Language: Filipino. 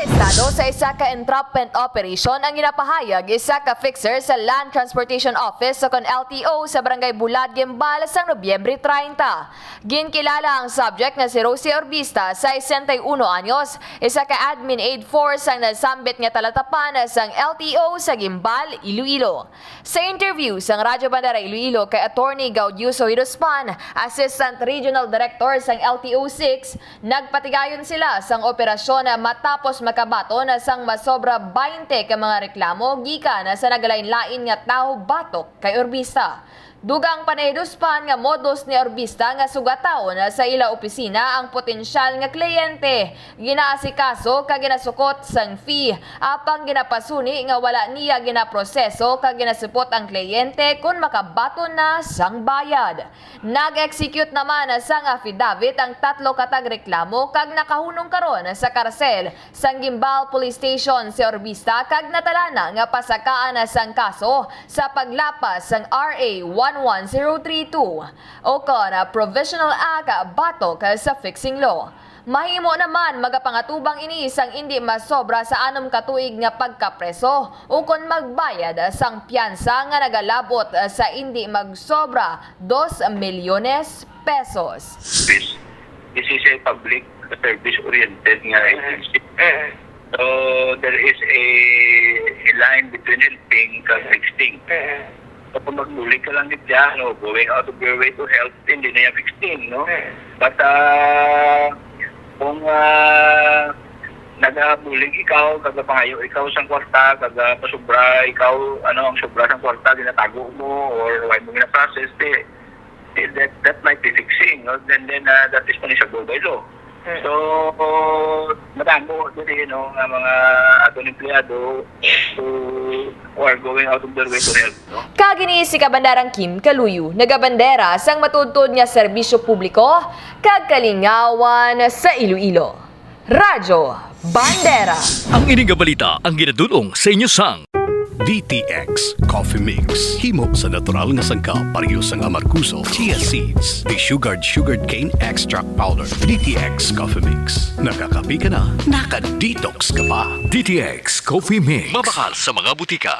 Arestado sa isa ka entrapment operation ang ginapahayag isa ka fixer sa Land Transportation Office sa LTO sa Barangay Bulad, Gimbal sa Nobyembre 30. Ginkilala ang subject nga si Rosie Orbista sa 61 anyos, isa ka admin aid force ang nasambit nga talatapan sang LTO sa Gimbal, Iloilo. Sa interview sang Radyo Bandera Iloilo kay Attorney Gaudiuso Hirospan, Assistant Regional Director sang LTO 6, nagpatigayon sila sang operasyon na matapos makabaton sang masobra 20 ka mga reklamo gikan sa nagalain-lain nga tawo batok kay Orbista. Dugang panahiduspan nga modus ni Orbista nga sugataon sa ila opisina ang potensyal nga kliyente. Ginaasikaso kag ginasukot sang fee apang ginapasuni nga wala niya ginaproseso kag ginasupot ang kliyente kung makabaton na sang bayad. Nag-execute naman sang affidavit ang 3 katag reklamo kag nakahunong karon sa karsel sang Gimbal Police Station si Orbista kag natalana nga pasakaan sang kaso sa paglapas sang RA 11032 o kon Provisional Act batok sa fixing law. Mahimo naman magapangatubang ini sang hindi masobra sa 6 katuig nga pagkapreso o kon magbayad sang piyansa nga nagalabot sa hindi magsobra 2 milyones pesos. This is a public service oriented nga agency. So there is a line between helping and fixing. Kung magmuli ka lang dyan, no, going out of your way to help, hindi na yung 16, no? But kung nagabuling ikaw, kaga pangayo ikaw sang kwarta, kaga pasubra, ikaw, ang sobra sang kwarta, ginatago mo, or why mo gina-process, that might be fixing, no? Then that is punishable by law. So, madamo din nga mga atong empleyado who are going out of their way to help. No? Kagini si Kabandarang Kim Kaluyu, nagabandera sang matudtod nga serbisyo publiko, kag kalingawan sa Iloilo. Radyo Bandera. Ang ining balita ang ginadulong sa inyo sang DTX Coffee Mix. Himo sa natural nga sangka pareho sang amarkuso, chia seeds, sugared cane extract powder. DTX Coffee Mix. Nakakapi ka na, naka-detox ka pa. DTX Coffee Mix. Mabakal sa mga butika.